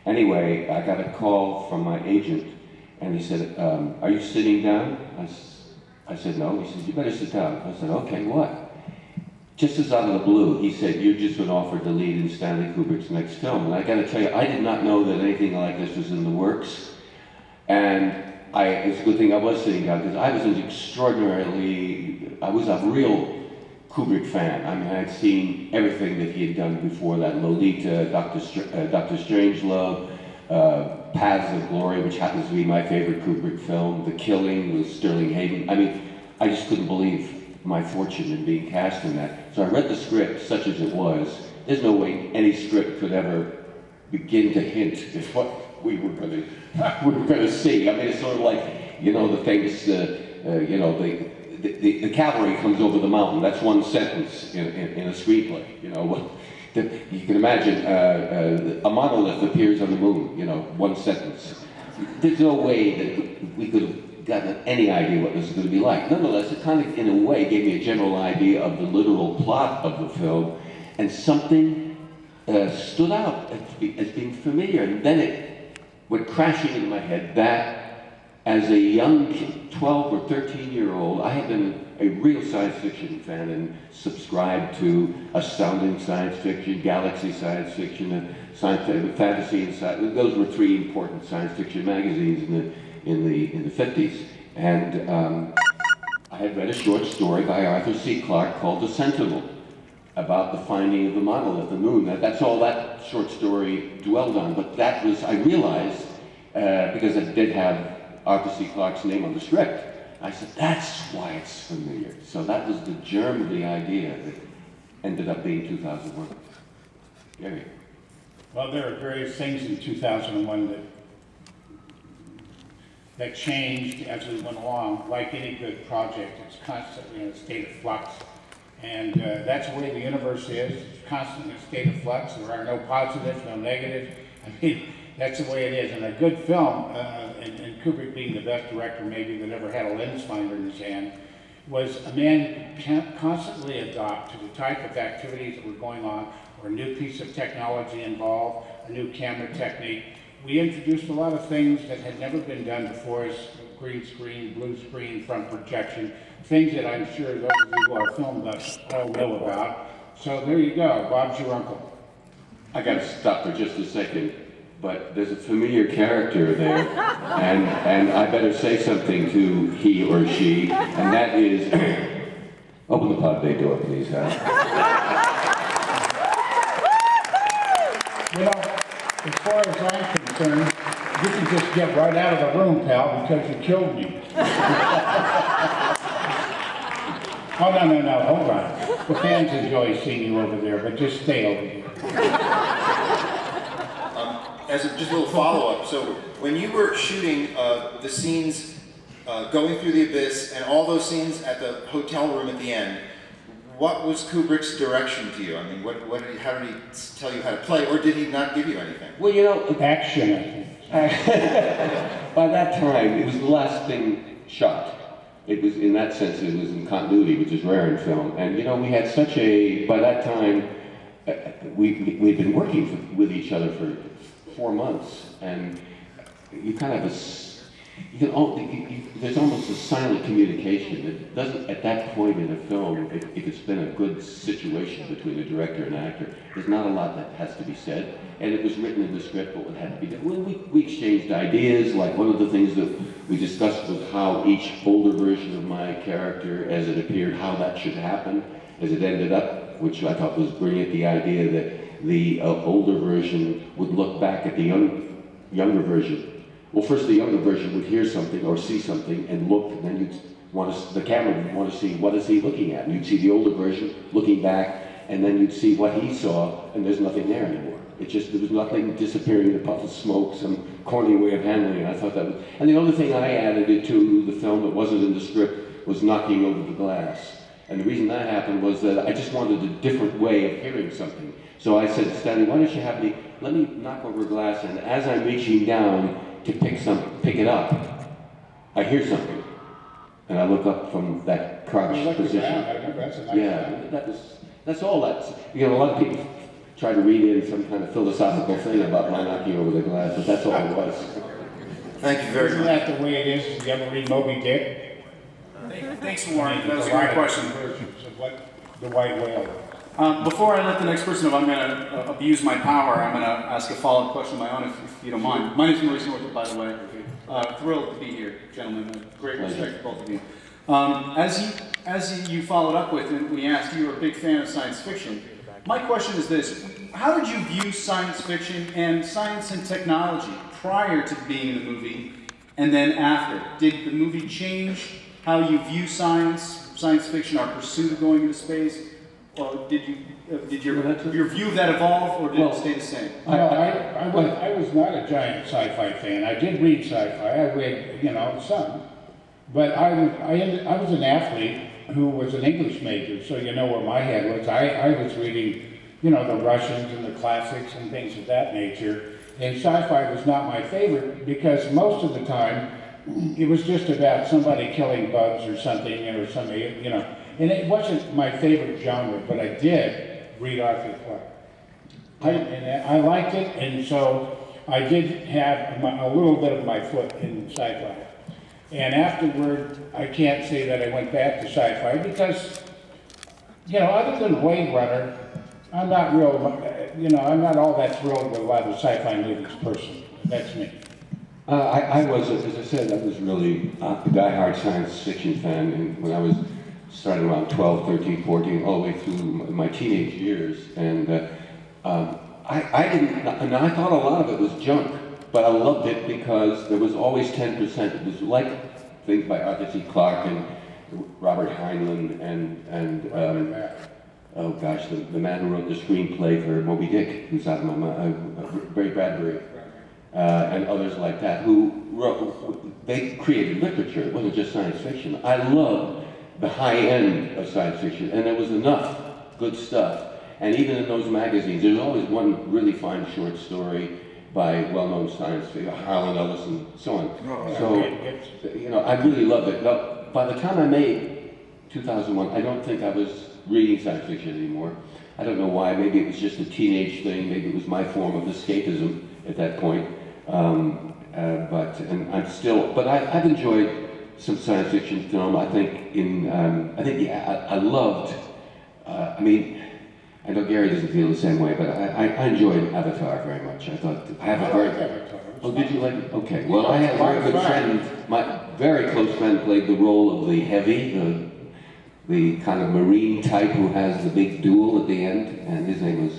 Anyway, I got a call from my agent, and he said, are you sitting down? I said, no. He said, you better sit down. I said, okay, what? Just as out of the blue, he said, you've just been offered the lead in Stanley Kubrick's next film. And I got to tell you, I did not know that anything like this was in the works. And it's a good thing I was sitting down, because I was I was a real Kubrick fan. I mean, I had seen everything that he had done before that: Lolita, Dr. Strangelove, Paths of Glory, which happens to be my favorite Kubrick film, The Killing with Sterling Hayden. I mean, I just couldn't believe my fortune in being cast in that. So I read the script, such as it was. There's no way any script could ever begin to hint at what we were going to see. I mean, it's sort of like, you know, the famous, you know, the cavalry comes over the mountain. That's one sentence in a screenplay. You know, you can imagine a monolith appears on the moon. You know, one sentence. There's no way that we could have gotten any idea what this was going to be like. Nonetheless, it kind of, in a way, gave me a general idea of the literal plot of the film, and something stood out as being familiar. And then it went crashing into my head that, as a young 12 or 13-year-old, I had been a real science fiction fan and subscribed to Astounding Science Fiction, Galaxy Science Fiction, Fantasy and Science. Those were three important science fiction magazines in the 50s. And I had read a short story by Arthur C. Clarke called The Sentinel, about the finding of the monolith, the moon. That's all that short story dwelled on. But that was, I realized, because it did have Arthur C. Clarke's name on the script, I said, that's why it's familiar. So that was the germ of the idea that ended up being 2001. Gary. Well, there are various things in 2001 that changed as we went along. Like any good project, it's constantly in a state of flux. And that's the way the universe is. It's constantly in a state of flux. There are no positives, no negatives. I mean, that's the way it is. And a good film, and Kubrick being the best director maybe that ever had a lens finder in his hand, was a man who can constantly adapt to the type of activities that were going on, or a new piece of technology involved, a new camera technique. We introduced a lot of things that had never been done before us: green screen, blue screen, front projection, things that I'm sure those of you who are film buffs all know about. So there you go, Bob's your uncle. I got to stop for just a second, but there's a familiar character there, and I better say something to he or she, and that is, open the pod bay door, please, huh? Well, as far as I'm concerned, you can just get right out of the room, pal, because you killed me. Oh, no, hold on. The fans enjoy seeing you over there, but just stay over here. As just a little follow-up, so when you were shooting the scenes going through the abyss and all those scenes at the hotel room at the end, what was Kubrick's direction to you? I mean, how did he tell you how to play, or did he not give you anything? Well, you know, action, I think. by that time, it was the last thing shot. It was, in that sense, it was in continuity, which is rare in film. And you know, we had such a, by that time, we'd been working with each other for 4 months, and you kind of there's almost a silent communication. It doesn't, at that point in a film, if it's been a good situation between the director and actor, there's not a lot that has to be said. And it was written in the script what had to be done. We exchanged ideas. Like, one of the things that we discussed was how each older version of my character, as it appeared, how that should happen, as it ended up, which I thought was brilliant, the idea that the older version would look back at the younger version. Well, first the younger version would hear something or see something and look, and then the camera would want to see, what is he looking at? And you'd see the older version looking back, and then you'd see what he saw, and there's nothing there anymore. There was nothing disappearing in a puff of smoke, some corny way of handling it. I thought that was, and the other thing I added to the film that wasn't in the script was knocking over the glass. And the reason that happened was that I just wanted a different way of hearing something. So I said to Stanley, why don't you let me knock over a glass, and as I'm reaching down to pick it up, I hear something. And I look up from that crouched position. I remember, that's a nice yeah, that's all that's, you know, a lot of people try to read in some kind of philosophical thing about my knocking over the glass, but that's all it was. Thank you very Isn't much. that the way it is? You ever read Moby Dick? Thanks, Warren. That was a great question. Versions of what the white whale. Before I let the next person know, I'm going to abuse my power. I'm going to ask a follow-up question of my own, if you don't mind. My name's Maurice Northrup, by the way. Thrilled to be here, gentlemen. Great respect for both of you. As you followed up with, when we asked, you were a big fan of science fiction. My question is this: how did you view science fiction and science and technology prior to being in the movie, and then after? Did the movie change how you view science fiction, or pursuit of going into space? Or did your view of that evolve, or did it stay the same? I was not a giant sci-fi fan. I did read sci-fi. I read, some. But I was an athlete who was an English major, so you know where my head was. I was reading, the Russians and the classics and things of that nature. And sci-fi was not my favorite because most of the time it was just about somebody killing bugs or something, or something, And it wasn't my favorite genre, but I did read Arthur Clarke. And I liked it, and so I did have a little bit of my foot in sci-fi. And afterward, I can't say that I went back to sci-fi because, other than Blade Runner, I'm not I'm not all that thrilled with a lot of the sci-fi movies personally. That's me. I was, as I said, I was really a diehard science fiction fan, and when I was starting around 12, 13, 14, all the way through my teenage years, and I didn't, and I thought a lot of it was junk, but I loved it because there was always 10%. It was like things by Arthur C. Clarke and Robert Heinlein and oh gosh, the man who wrote the screenplay for Moby Dick, who's out of my mind, Ray Bradbury, and others like that, who wrote, they created literature. It wasn't just science fiction. I loved the high end of science fiction, and there was enough good stuff. And even in those magazines, there's always one really fine short story by well-known science fiction, Harlan Ellison, so on. So, I really loved it. Now, by the time I made 2001, I don't think I was reading science fiction anymore. I don't know why. Maybe it was just a teenage thing. Maybe it was my form of escapism at that point. But I've enjoyed some science fiction film. I loved, I know Gary doesn't feel the same way, but I enjoyed Avatar very much. I thought, Avatar. Oh, did you like it? Okay. Well, I had a very good friend, my very close friend played the role of the Heavy, the kind of marine type who has the big duel at the end, and his name was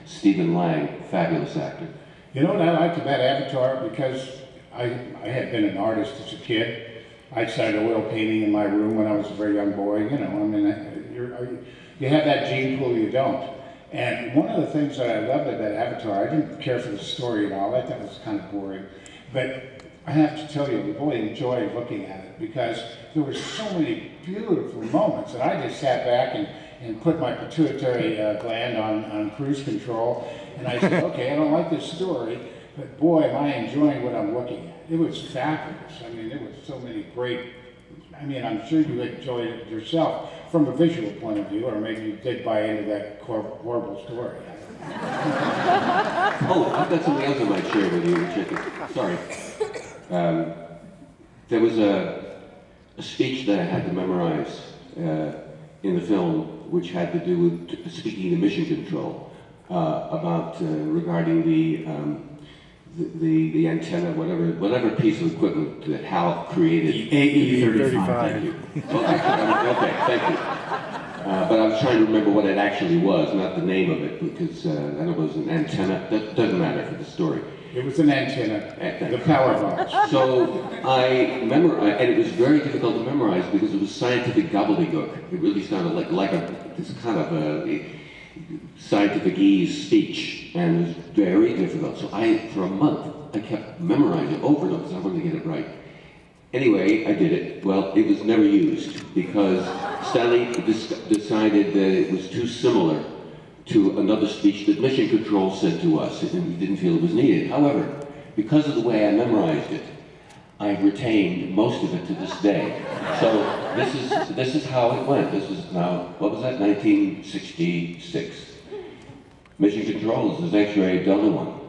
Stephen Lang, fabulous actor. You know what I liked about Avatar? Because I had been an artist as a kid. I started oil painting in my room when I was a very young boy. You have that gene pool, you don't. And one of the things that I loved about Avatar, I didn't care for the story at all. I thought it was kind of boring. But I have to tell you, I really enjoyed looking at it because there were so many beautiful moments. And I just sat back and put my pituitary gland on cruise control. And I said, okay, I don't like this story, but boy, am I enjoying what I'm looking at. It was fabulous. There was so many great, I'm sure you enjoyed it yourself from a visual point of view, or maybe you did buy into that horrible story. Oh, I've got something else I might share with you, which sorry. There was a speech that I had to memorize in the film, which had to do with speaking to mission control, about regarding the antenna, whatever piece of equipment that Hal created. The AE-35. Thank you. Okay, thank you. But I was trying to remember what it actually was, not the name of it, because I know it was an antenna. That doesn't matter for the story. It was an antenna, the power box. So I memorized, and it was very difficult to memorize because it was scientific gobbledygook. It really sounded like this kind of a scientific speech, and it was very difficult. So for a month, I kept memorizing over and over because I wanted to get it right. Anyway, I did it. Well, it was never used because Stanley decided that it was too similar to another speech that Mission Control said to us, and we didn't feel it was needed. However, because of the way I memorized it, I've retained most of it to this day. So this is how it went. This is now, what was that, 1966. Mission Control is actually a Delta one.